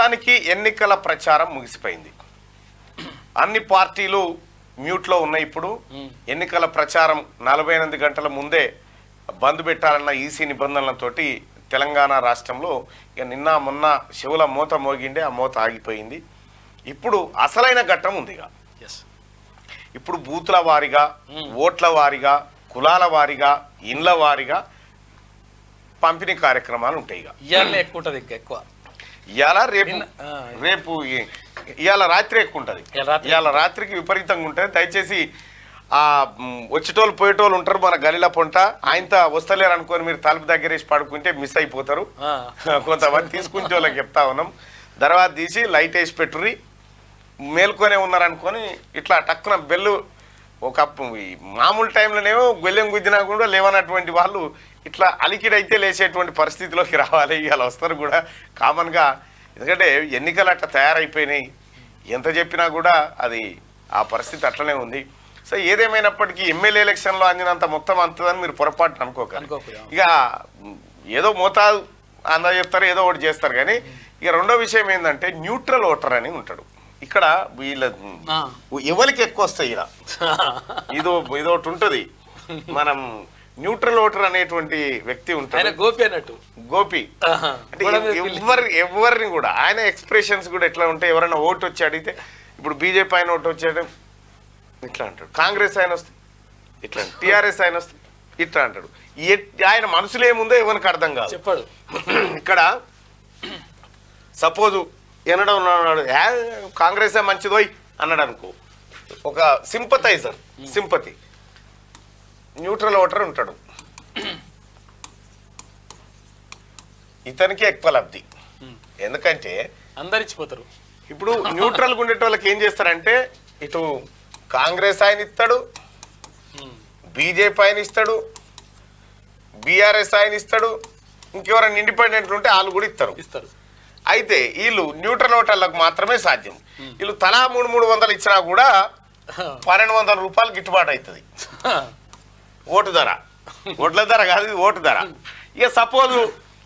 మొత్తానికి ఎన్నికల ప్రచారం ముగిసిపోయింది. అన్ని పార్టీలు మ్యూట్లో ఉన్నాయి. ఇప్పుడు ఎన్నికల ప్రచారం 48 గంటల ముందే బంద్ పెట్టాలన్న ఈసీ నిబంధనలతోటి తెలంగాణ రాష్ట్రంలో ఇక నిన్న మొన్న శివుల మూత మోగిండే, ఆ మూత ఆగిపోయింది. ఇప్పుడు అసలైన ఘట్టం ఉంది. ఇప్పుడు బూతుల వారిగా, ఓట్ల వారిగా, కులాల వారిగా, ఇండ్ల వారిగా పంపిణీ కార్యక్రమాలు ఉంటాయి. ఇవాళ రేపు ఇవాళ రాత్రి ఎక్కువ ఉంటుంది. ఇవాళ రాత్రికి విపరీతంగా ఉంటుంది. దయచేసి ఆ వచ్చేటోళ్ళు పోయేటోళ్ళు ఉంటారు మన గలీల పొంట, ఆయనతో వస్తలేరు అనుకొని మీరు తలుపు దగ్గరేసి పడుకుంటే మిస్ అయిపోతారు. కొంతమంది తీసుకుంటే వాళ్ళకి చెప్తా ఉన్నాం. తర్వాత తీసి లైట్ వేసి పెట్టుర్రి, మేల్కొనే ఉన్నారనుకొని ఇట్లా టక్కున బెల్లు ఒక మామూలు టైంలోనేమో గొల్లెం గుద్దినా కూడా లేవనటువంటి వాళ్ళు ఇట్లా అలికిడైతే లేచేటువంటి పరిస్థితిలోకి రావాలి. ఇవాళ వస్తారు కూడా కామన్గా. ఎందుకంటే ఎన్నికలు అట్లా తయారైపోయినాయి. ఎంత చెప్పినా కూడా అది ఆ పరిస్థితి అట్లనే ఉంది. సో ఏదేమైనప్పటికీ ఎమ్మెల్యే ఎలక్షన్లో అందినంత మొత్తం అంతదని మీరు పొరపాటు అనుకోకండి. ఇక ఏదో మోతాదు అందా చెప్తారు, ఏదో ఒకటి చేస్తారు. కానీ ఇక రెండో విషయం ఏంటంటే న్యూట్రల్ ఓటర్ అని ఉంటాడు. ఇక్కడ వీళ్ళ ఎవరికి ఎక్కువ వస్తాయి, ఇలా ఇదొకటి ఉంటుంది. మనం న్యూట్రల్ ఓటర్ అనేటువంటి వ్యక్తి ఉంటాడు, గోపి అన్నట్టు. గోపి అంటే ఎవరిని కూడా ఆయన ఎక్స్ప్రెషన్స్ కూడా ఎట్లా ఉంటాయి. ఎవరైనా ఓటు వచ్చి అడిగితే, ఇప్పుడు బీజేపీ ఆయన ఓటు వచ్చేయడం ఇట్లా అంటాడు, కాంగ్రెస్ ఆయన వస్తే ఇట్లా, టీఆర్ఎస్ ఆయన వస్తే ఇట్లా అంటాడు. ఆయన మనసులో ఏముందో ఎవరికి అర్థం కాదు చెప్పాడు. ఇక్కడ సపోజు ఎనడం ఉన్నాడు, కాంగ్రెసే మంచిదోయ్ అన్నాడు అనుకో, ఒక సింపతైజర్, సింపతి న్యూట్రల్ ఓటర్ ఉంటాడు, ఇతనికి ఎక్కువ లబ్ధి. ఎందుకంటే అందరిచ్చిపోతారు. ఇప్పుడు న్యూట్రల్గా ఉండేటోళ్ళకి ఏం చేస్తారంటే, ఇటు కాంగ్రెస్ ఆయన ఇస్తాడు, బీజేపీ ఆయన ఇస్తాడు, బీఆర్ఎస్ ఆయన ఇస్తాడు, ఇంకెవరైనా ఇండిపెండెంట్లు ఉంటే వాళ్ళు కూడా ఇస్తారు. అయితే వీళ్ళు న్యూట్రల్ ఓటర్లకు మాత్రమే సాధ్యం. వీళ్ళు తలా 300 ఇచ్చినా కూడా 1200 రూపాయలు గిట్టుబాటు అవుతుంది. ఓటు ధర, ఓట్ల ధర కాదు, ఓటు ధర. ఇక సపోజ్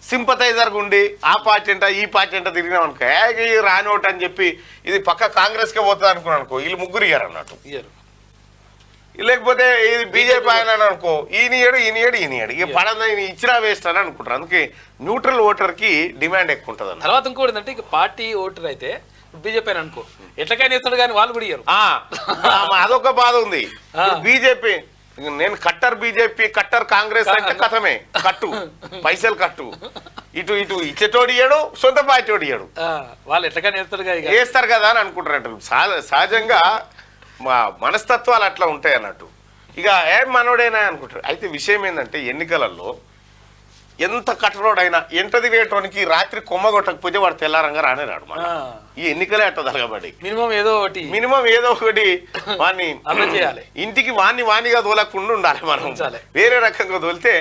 సింపతైజర్ ఉండి ఆ పార్టీ అంట ఈ పార్టీ అంట తిరిగినాం అనుకో, రాని ఓటు అని చెప్పి ఇది పక్క కాంగ్రెస్కే పోతుంది అనుకున్నాను అనుకో, వీళ్ళు ముగ్గురు ఇయ్యారు అన్నట్టు. లేకపోతే ఇది బీజేపీ ఆయన అనుకో, ఈయనడు ఇక పడంగా ఇచ్చినా వేస్ట్ అని అనుకుంటారు. అందుకే న్యూట్రల్ ఓటర్కి డిమాండ్ ఎక్కువ ఉంటుంది అన్న. తర్వాత ఇంకోటి ఏంటంటే, ఇక పార్టీ ఓటర్ అయితే బీజేపీ అని అనుకో, ఎట్లకైనా ఇస్తాడు కానీ వాళ్ళు కూడా ఇయ్యరు. అదొక బాధ ఉంది. బీజేపీ, నేను కట్టర్ బీజేపీ, కట్టర్ కాంగ్రెస్ అంటే కథమే, కట్టు పైసలు కట్టు. ఇటు ఇచ్చేటోడు ఇయ్యాడు, సొంత పార్టీ ఓడి ఇయ్యాడు, వాళ్ళు ఎట్లకైనా వేస్తారు కదా అని అనుకుంటారు. సహజంగా మా మనస్తత్వాలు అట్లా ఉంటాయి అన్నట్టు. ఇక మనోడైనా అనుకుంటారు. అయితే విషయం ఏంటంటే, ఎన్నికలలో ఎంత కట్టరోడైనా ఎంట తిరిగేటోనికి రాత్రి కొమ్మ కొట్టకపోతే వాడు తెల్లారంగా రానేరాడు. మన ఈ ఎన్నికలే అట్లా తగబడి మినిమం ఏదో ఒకటి వాడిని చేయాలి. ఇంటికి వాణిగా తోలకుండా ఉండాలి. మనం వేరే రకంగా తోలితే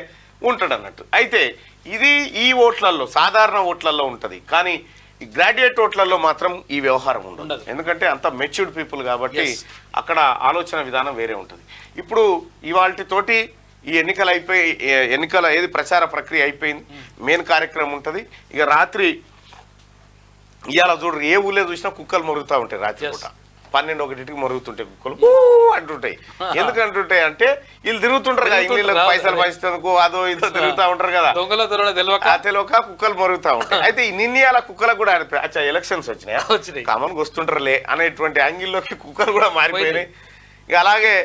ఉంటాడు అన్నట్టు. అయితే ఇది ఈ ఓట్లలో, సాధారణ ఓట్లలో ఉంటుంది. కానీ ఈ గ్రాడ్యుయేట్ ఓట్లలో మాత్రం ఈ వ్యవహారం ఉండదు. ఎందుకంటే అంత మెచ్యూర్డ్ పీపుల్ కాబట్టి అక్కడ ఆలోచన విధానం వేరే ఉంటుంది. ఇప్పుడు ఇవాళతోటి ఈ ఎన్నికల ఏది ప్రచార ప్రక్రియ అయిపోయింది. మెయిన్ కార్యక్రమం ఉంటుంది. ఇక రాత్రి ఇవాళ చూడరు, ఏ ఊళ్ళో చూసినా కుక్కలు మొరుగుతూ ఉంటాయి. రాత్రి పూట 12-1కి మొరుగుతుంటాయి కుక్కలు అంటుంటాయి. ఎందుకు అంటుంటాయి అంటే, వీళ్ళు తిరుగుతుంటారు కదా, ఇంగ్లీళ్ళకి పైసలు పంచుతందుకు అదో ఇదో తిరుగుతూ ఉంటారు కదా, తెలియక కుక్కలు మొరుగుతూ ఉంటాయి. అయితే నిన్న కుక్కలకు కూడా అచ్చా ఎలక్షన్స్ వచ్చినాయి, కామన్గా వస్తుంటారులే అనేటువంటి యాంగిల్లోకి కుక్కలు కూడా మారిపోయినాయి. ఇక అలాగే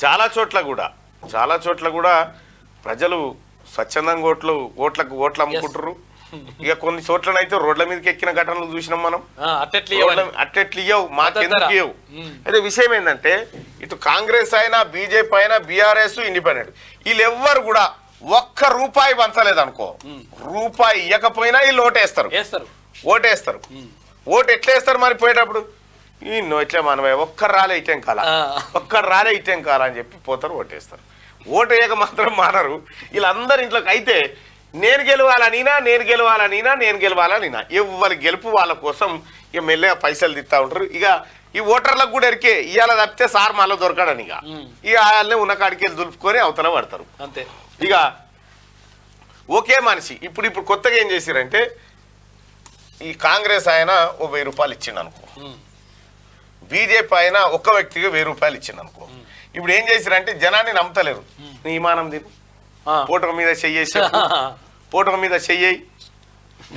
చాలా చోట్ల కూడా ప్రజలు స్వచ్ఛందంగా ఓట్లకు అమ్ముకుంటారు. ఇక కొన్ని చోట్లనైతే రోడ్ల మీదకి ఎక్కిన ఘటనలు చూసినాం మనం. అట్లెట్లియవు మాకెందుకు ఇవ్వవు. అయితే విషయం ఏంటంటే, ఇటు కాంగ్రెస్ అయినా బీజేపీ అయినా బీఆర్ఎస్ ఇండిపెండెంట్ వీళ్ళెవ్వరు కూడా ₹1 పంచలేదు అనుకో, రూపాయి ఇవ్వకపోయినా వీళ్ళు ఓటేస్తారు. ఓటు ఎట్లా వేస్తారు మరి పోయేటప్పుడు, ఇట్లా మనమే ఒక్కరు రాలే ఇటేం కాలా అని చెప్పి పోతారు, ఓటేస్తారు. ఓటు వేయక మాత్రం మానరు వీళ్ళందరి ఇంట్లోకి. అయితే నేను గెలవాలనీనా ఎవరి గెలుపు వాళ్ళ కోసం ఇక మెల్లగా పైసలు తిత్తా ఉంటారు. ఇక ఈ ఓటర్లకు కూడా ఎరికే ఇవాళ తప్పితే సార్ మళ్ళీ దొరకడని ఇక వాళ్ళనే ఉన్న కాడికి వెళ్ళి దులుపుకొని అవతల పడతారు అంతే. ఇక ఒకే మనిషి ఇప్పుడు కొత్తగా ఏం చేశారంటే, ఈ కాంగ్రెస్ ఆయన ఓ 1000 రూపాయలు ఇచ్చిండు అనుకో, బీజేపీ ఆయన ఒక్క వ్యక్తికి 1000 రూపాయలు ఇచ్చిండు అనుకో, ఇప్పుడు ఏం చేసిరంటే జనాన్ని నమ్మతలేరు. నీ ఇమానం తిను, పూటక మీద చెయ్యేసి పూటక మీద చెయ్యి,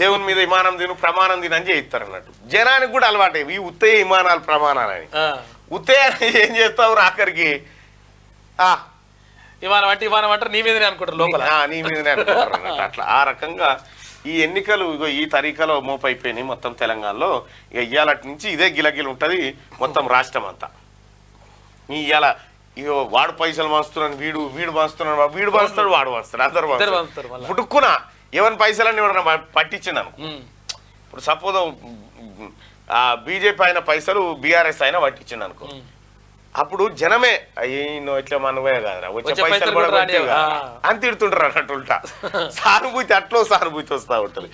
దేవుని మీద ఇమానం తిను, ప్రమాణం తిను అని చేయిస్తారు అన్నట్టు. జనానికి కూడా అలవాటు ఈ ఉత్తయ ఇమానాలు ప్రమాణాలని. ఉత్తయాన్ని ఏం చేస్తావు ఆఖరికి ఇవాళ అంటే నీ మీదనే అనుకుంటారు లోపల, నీ మీదనే అనుకుంటారు అన్నట్టు. అట్లా ఆ రకంగా ఈ ఎన్నికలు ఇగో ఈ తరీకాలో మోపైపోయినాయి మొత్తం తెలంగాణలో. ఇక ఇవాళ నుంచి ఇదే గిలగిలు ఉంటుంది మొత్తం రాష్ట్రం అంతా. ఇవాళ ఇగో వాడు పైసలు మాస్తున్నాడు, వీడు మాస్తున్నాడు, వీడు మాస్తాడు, వాడు మాస్తాడు, అందరు మాస్తారు. పుట్టుకున్నా ఎవరి పైసలన్నీ ఎవరన్నా పట్టించినాను. ఇప్పుడు సపోజ్ బీజేపీ అయిన పైసలు బీఆర్ఎస్ అయినా పట్టించిండు అనుకో, అప్పుడు జనమే అయ్యో ఇట్లా మనవే కాదురా వచ్చే పైసలు కూడా అని తిడుతుంటారు అన్నట్టు. సానుభూతి అట్లో సానుభూతి వస్తూ ఉంటుంది.